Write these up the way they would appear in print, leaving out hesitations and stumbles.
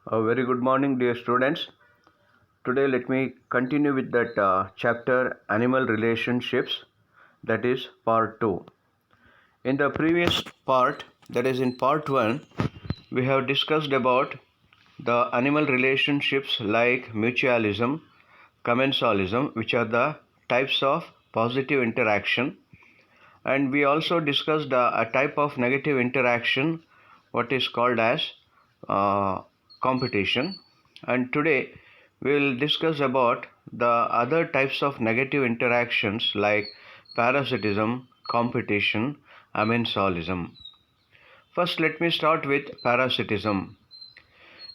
A very good morning, dear students. Today, let me continue with that chapter Animal Relationships, that is part 2. In the previous part, that is in part 1, we have discussed about the animal relationships like mutualism, commensalism, which are the types of positive interaction, and we also discussed a type of negative interaction, what is called as uh, competition. And today we will discuss about the other types of negative interactions like parasitism, competition, amensalism. First, let me start with parasitism.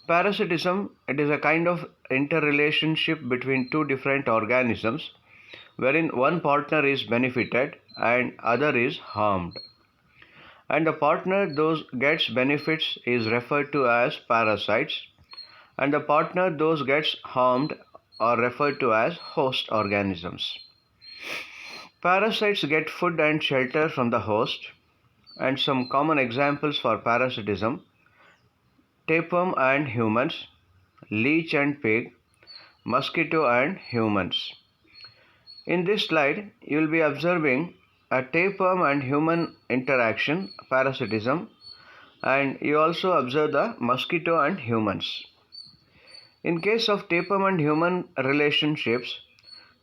Parasitism, it is a kind of interrelationship between two different organisms wherein one partner is benefited and other is harmed, and the partner those gets benefits is referred to as parasites, and the partner those gets harmed are referred to as host organisms. Parasites get food and shelter from the host, and some common examples for parasitism: tapeworm and humans, leech and pig, mosquito and humans. In this slide, you will be observing a tapeworm and human interaction, parasitism, and you also observe the mosquito and humans. In case of tapeworm and human relationships,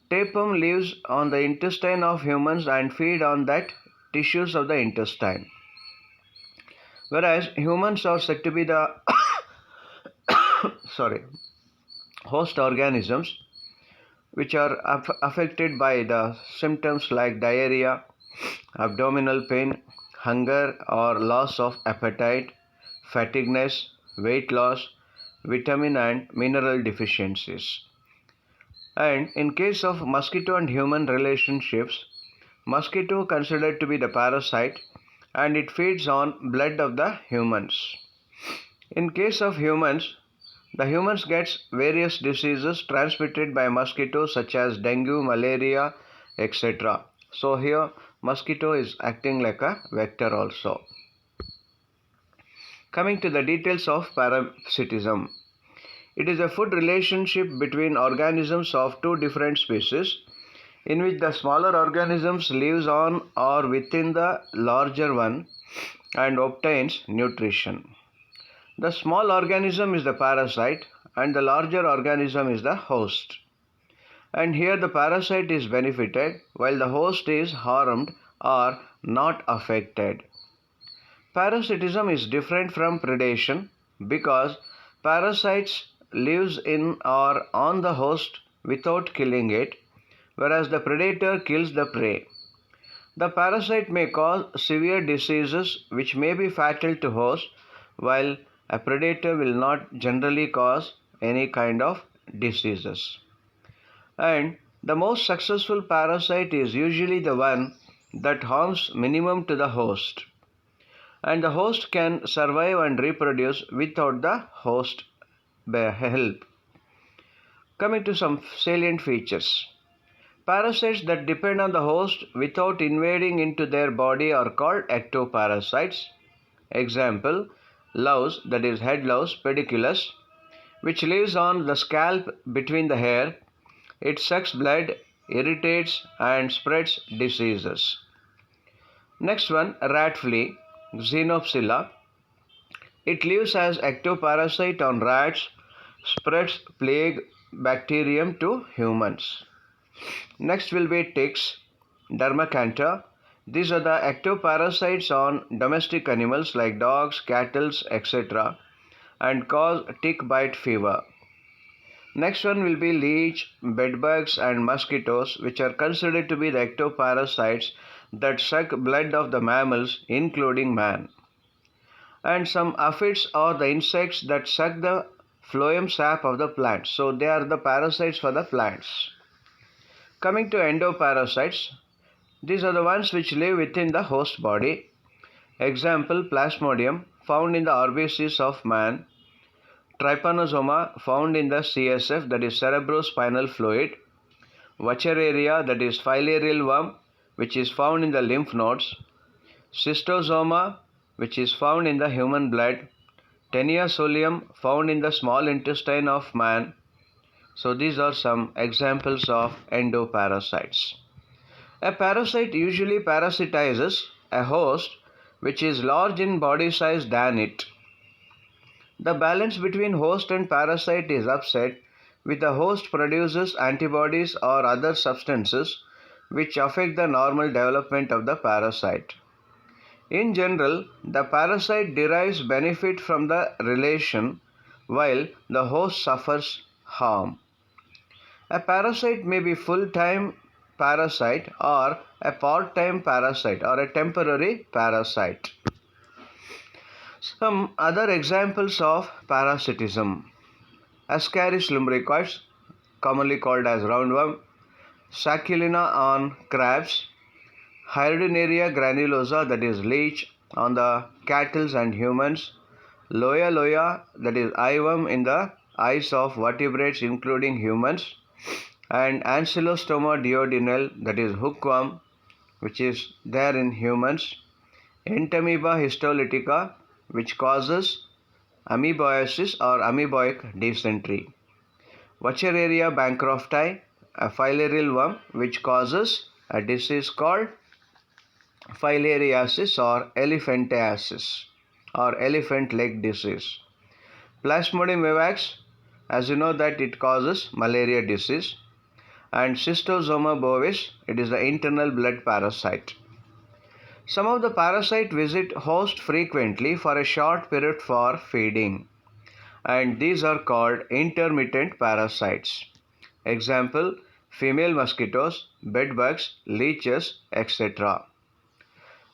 tapeworm lives on the intestine of humans and feed on that tissues of the intestine, whereas humans are said to be the host organisms which are affected by the symptoms like diarrhea, abdominal pain, hunger or loss of appetite, fatigueness, weight loss, vitamin and mineral deficiencies. And in case of mosquito and human relationships, mosquito considered to be the parasite and it feeds on blood of the humans. In case of humans, the humans gets various diseases transmitted by mosquitoes such as dengue, malaria, etc. So here mosquito is acting like a vector also. Coming to the details of parasitism. It is a food relationship between organisms of two different species in which the smaller organisms lives on or within the larger one and obtains nutrition. The small organism is the parasite and the larger organism is the host. And here the parasite is benefited while the host is harmed or not affected. Parasitism is different from predation because parasites lives in or on the host without killing it, whereas the predator kills the prey. The parasite may cause severe diseases which may be fatal to host, while a predator will not generally cause any kind of diseases. And the most successful parasite is usually the one that harms minimum to the host. And the host can survive and reproduce without the host help. Coming to some salient features. Parasites that depend on the host without invading into their body are called ectoparasites. Example, louse, that is head louse pediculus, which lives on the scalp between the hair. It sucks blood, irritates and spreads diseases. Next one, rat flea, Xenopsilla. It lives as ectoparasite on rats, spreads plague bacterium to humans. Next will be ticks, Dermacanta. These are the ectoparasites on domestic animals like dogs, cattle, etc. and cause tick bite fever. Next one will be leech, bedbugs and mosquitoes, which are considered to be the ectoparasites that suck blood of the mammals including man. And some aphids are the insects that suck the phloem sap of the plants. So they are the parasites for the plants. Coming to endoparasites, these are the ones which live within the host body. Example, Plasmodium, found in the RBCs of man. Trypanosoma, found in the CSF, that is cerebrospinal fluid. Wuchereria, that is filarial worm, which is found in the lymph nodes. Schistosoma, which is found in the human blood. Taenia solium found in the small intestine of man. So these are some examples of endoparasites. A parasite usually parasitizes a host which is large in body size than it. The balance between host and parasite is upset when the host produces antibodies or other substances which affect the normal development of the parasite. In general, the parasite derives benefit from the relation while the host suffers harm. A parasite may be full-time parasite or a part-time parasite or a temporary parasite. Some other examples of parasitism: Ascaris lumbricoides, commonly called as roundworm; Sacculina on crabs; Hyrdinaria granulosa, that is leech, on the cattle and humans; Loya loya, that is eyeworm in the eyes of vertebrates including humans; and Ancylostoma duodenale, that is hookworm, which is there in humans; Entamoeba histolytica, which causes amoebiasis or amoeboic dysentery; Wuchereria bancrofti, a filarial worm which causes a disease called filariasis or elephantiasis or elephant leg disease; Plasmodium vivax, as you know that it causes malaria disease; and Schistosoma bovis, it is the internal blood parasite. Some of the parasite visit host frequently for a short period for feeding, and these are called intermittent parasites. Example: female mosquitoes, bedbugs, leeches, etc.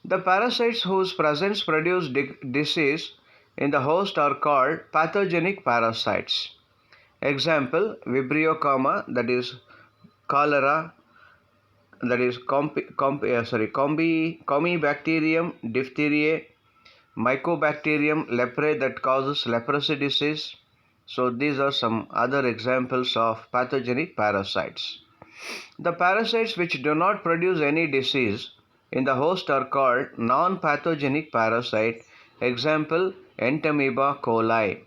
The parasites whose presence produce disease in the host are called pathogenic parasites. Example: Vibrio, that is cholera, that is Comibacterium diphtheriae; Mycobacterium leprae, that causes leprosy disease. So these are some other examples of pathogenic parasites. The parasites which do not produce any disease in the host are called non-pathogenic parasite. Example: Entamoeba coli.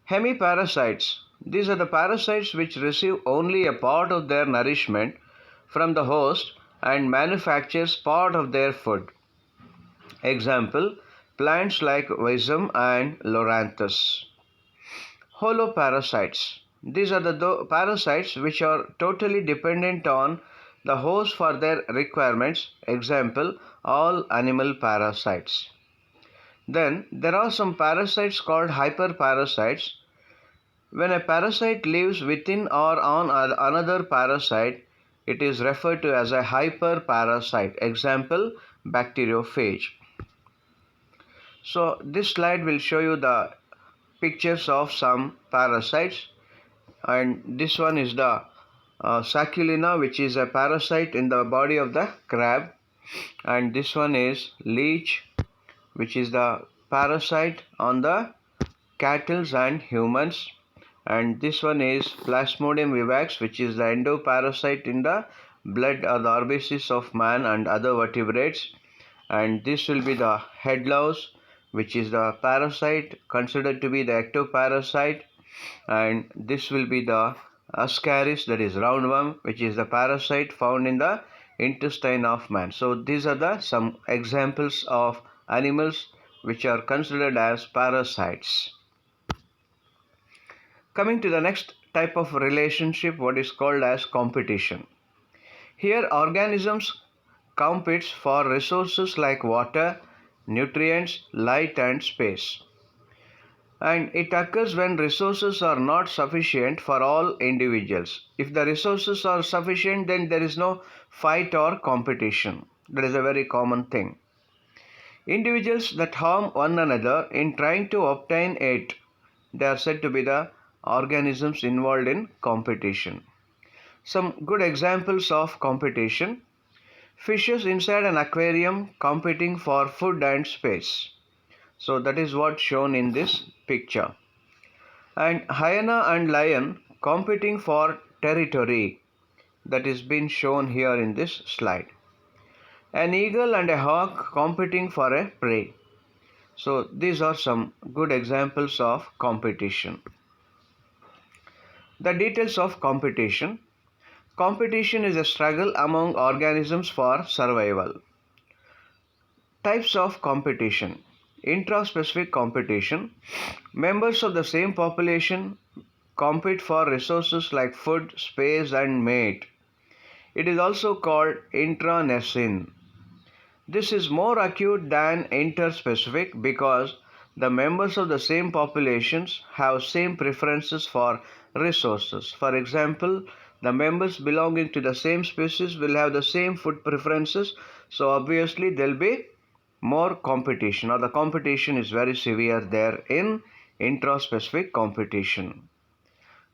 Hemiparasites. These are the parasites which receive only a part of their nourishment from the host and manufactures part of their food. Example: plants like Rhizome and Loranthus. Holoparasites. These are the parasites which are totally dependent on the host for their requirements. Example: all animal parasites. Then there are some parasites called hyperparasites. When a parasite lives within or on another parasite, it is referred to as a hyperparasite. Example: bacteriophage. So this slide will show you the pictures of some parasites, and this one is the Sacculina, which is a parasite in the body of the crab, and this one is leech, which is the parasite on the cattle and humans, and this one is Plasmodium vivax, which is the endoparasite in the blood or the orbices of man and other vertebrates, and this will be the head louse, which is the parasite considered to be the ectoparasite, and this will be the Ascaris, that is roundworm, which is the parasite found in the intestine of man. So these are the some examples of animals which are considered as parasites. Coming to the next type of relationship, what is called as competition. Here organisms competes for resources like water, nutrients, light and space. And it occurs when resources are not sufficient for all individuals. If the resources are sufficient, then there is no fight or competition. That is a very common thing. Individuals that harm one another in trying to obtain it, they are said to be the organisms involved in competition. Some good examples of competition: fishes inside an aquarium competing for food and space. So that is what shown in this picture. And hyena and lion competing for territory, that is been shown here in this slide. An eagle and a hawk competing for a prey. So these are some good examples of competition. The details of competition. Competition is a struggle among organisms for survival. Types of competition. Intraspecific competition. Members of the same population compete for resources like food, space, and mate. It is also called intranecine. This is more acute than interspecific because the members of the same populations have same preferences for resources. For example, the members belonging to the same species will have the same food preferences, so obviously there will be more competition, or the competition is very severe there in intraspecific competition.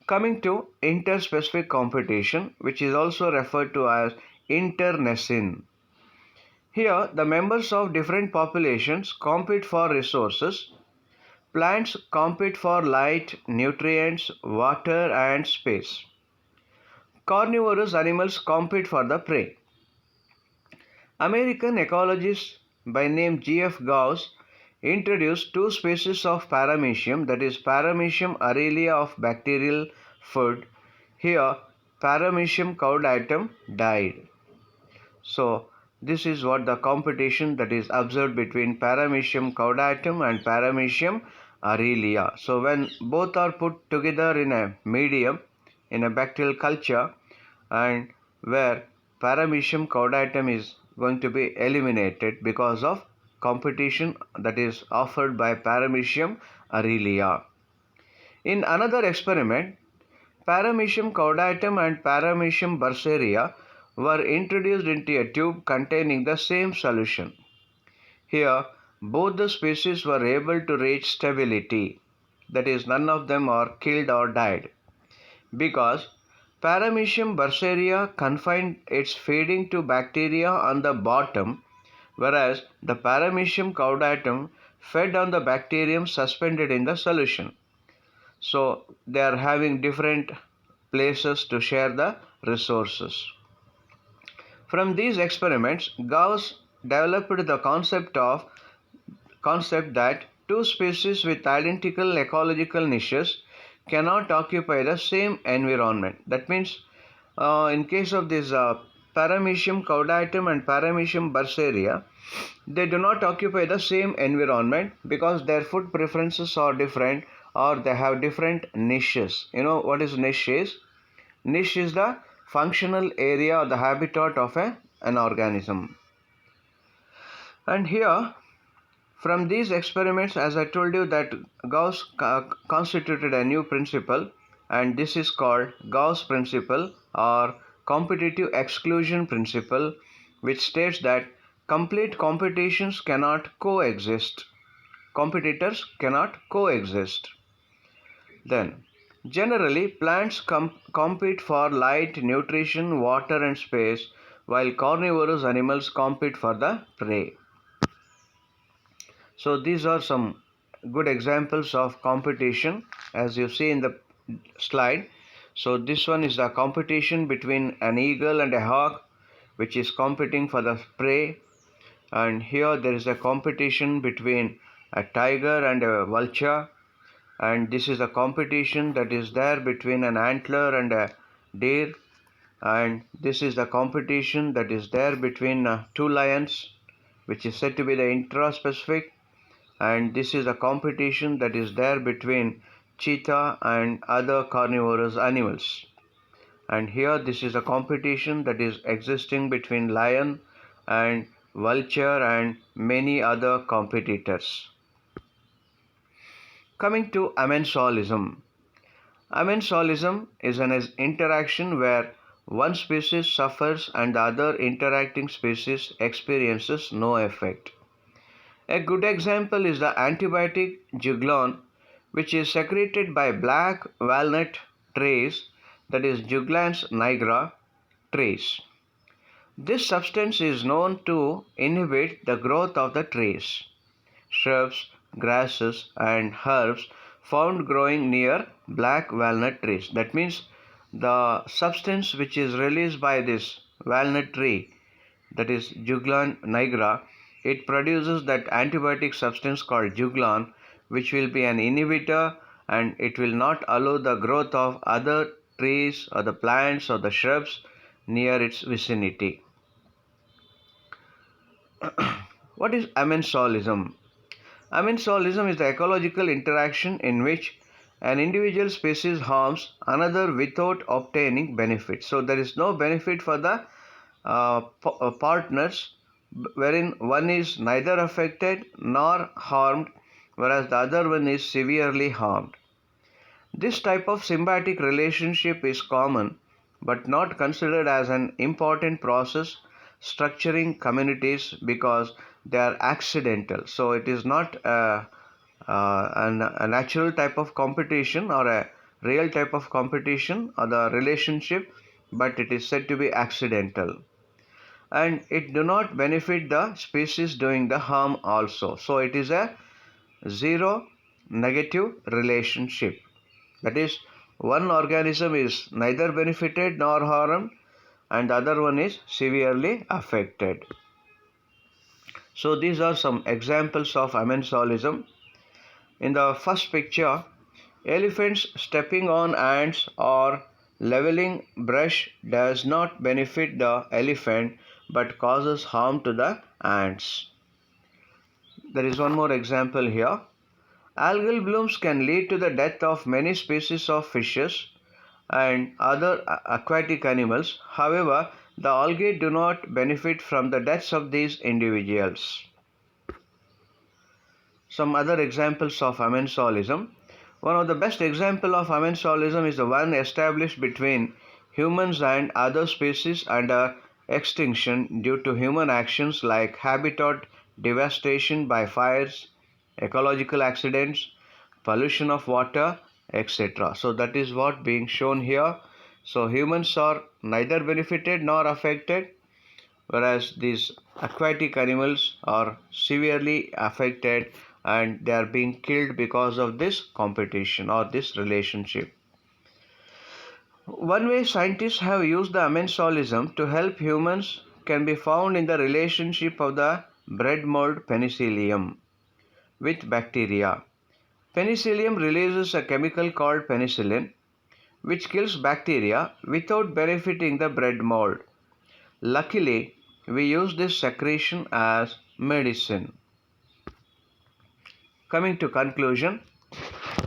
Coming to interspecific competition, which is also referred to as internecine. Here, the members of different populations compete for resources. Plants compete for light, nutrients, water, and space. Carnivorous animals compete for the prey. American ecologist by name G.F. Gauss introduced two species of paramecium, that is Paramecium aurelia of bacterial food. Here, Paramecium caudatum died. So, this is what the competition that is observed between Paramecium caudatum and Paramecium aurelia. So, when both are put together in a medium, in a bacterial culture, and where Paramecium caudatum is going to be eliminated because of competition that is offered by Paramecium aurelia. In another experiment, Paramecium caudatum and Paramecium bursaria were introduced into a tube containing the same solution. Here, both the species were able to reach stability, that is, none of them are killed or died, because Paramecium bursaria confined its feeding to bacteria on the bottom, whereas the Paramecium caudatum fed on the bacterium suspended in the solution. So they are having different places to share the resources. From these experiments, Gauss developed the concept that two species with identical ecological niches cannot occupy the same environment. That means, in case of this Paramecium caudatum and Paramecium bursaria, they do not occupy the same environment because their food preferences are different, or they have different niches. You know what is niche is? Niche is the functional area or the habitat of an organism. And here, from these experiments, as I told you, that Gauss constituted a new principle, and this is called Gauss principle or competitive exclusion principle, which states that complete competitions cannot coexist. Competitors cannot coexist. Then, generally, plants compete for light, nutrition, water, and space, while carnivorous animals compete for the prey. So these are some good examples of competition as you see in the slide. So this one is the competition between an eagle and a hawk, which is competing for the prey. And here there is a competition between a tiger and a vulture. And this is a competition that is there between an antler and a deer. And this is the competition that is there between two lions, which is said to be the intraspecific. And this is a competition that is there between cheetah and other carnivorous animals. And here this is a competition that is existing between lion and vulture and many other competitors. Coming to amensalism. Amensalism is an interaction where one species suffers and the other interacting species experiences no effect. A good example is the antibiotic Juglone, which is secreted by black walnut trees, that is Juglans nigra trees. This substance is known to inhibit the growth of the trees, shrubs, grasses, and herbs found growing near black walnut trees. That means the substance which is released by this walnut tree, that is Juglan nigra, it produces that antibiotic substance called juglon, which will be an inhibitor, and it will not allow the growth of other trees or the plants or the shrubs near its vicinity. What is amensolism? Amensolism is the ecological interaction in which an individual species harms another without obtaining benefit. So there is no benefit for the partners, wherein one is neither affected nor harmed, whereas the other one is severely harmed. This type of symbiotic relationship is common but not considered as an important process structuring communities because they are accidental. So it is not a natural type of competition or a real type of competition or the relationship, but it is said to be accidental. And it do not benefit the species doing the harm also. So it is a zero negative relationship. That is, one organism is neither benefited nor harmed, and the other one is severely affected. So these are some examples of amensolism. In the first picture, elephants stepping on ants or leveling brush does not benefit the elephant but causes harm to the ants. There is one more example here. Algal blooms can lead to the death of many species of fishes and other aquatic animals. However, the algae do not benefit from the deaths of these individuals. Some other examples of amensolism. One of the best examples of amensolism is the one established between humans and other species under extinction due to human actions like habitat devastation by fires, ecological accidents, pollution of water, etc. So that is what being shown here. So humans are neither benefited nor affected, whereas these aquatic animals are severely affected and they are being killed because of this competition or this relationship. One way scientists have used the amensolism to help humans can be found in the relationship of the bread mold Penicillium with bacteria. Penicillium releases a chemical called penicillin, which kills bacteria without benefiting the bread mold. Luckily, we use this secretion as medicine. Coming to conclusion,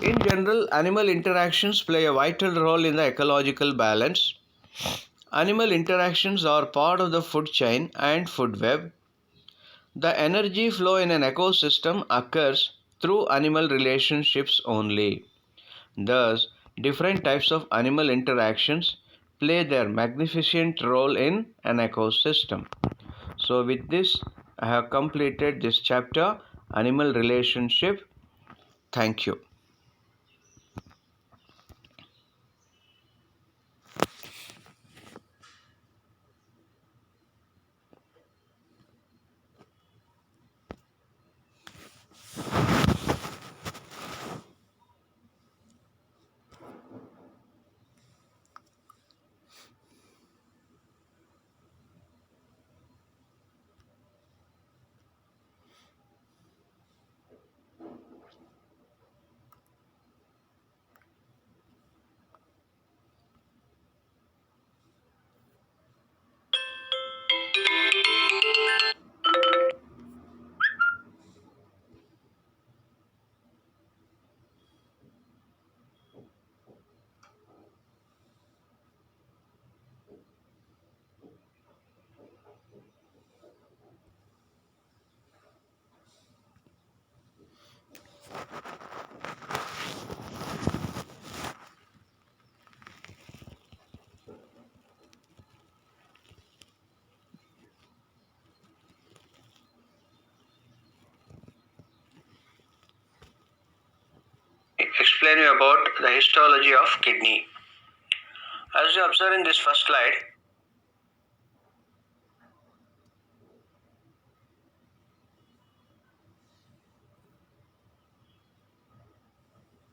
in general, animal interactions play a vital role in the ecological balance. Animal interactions are part of the food chain and food web. The energy flow in an ecosystem occurs through animal relationships only. Thus, different types of animal interactions play their magnificent role in an ecosystem. So with this, I have completed this chapter, Animal Relationship. Thank you. Explain you about the histology of kidney. As you observe in this first slide,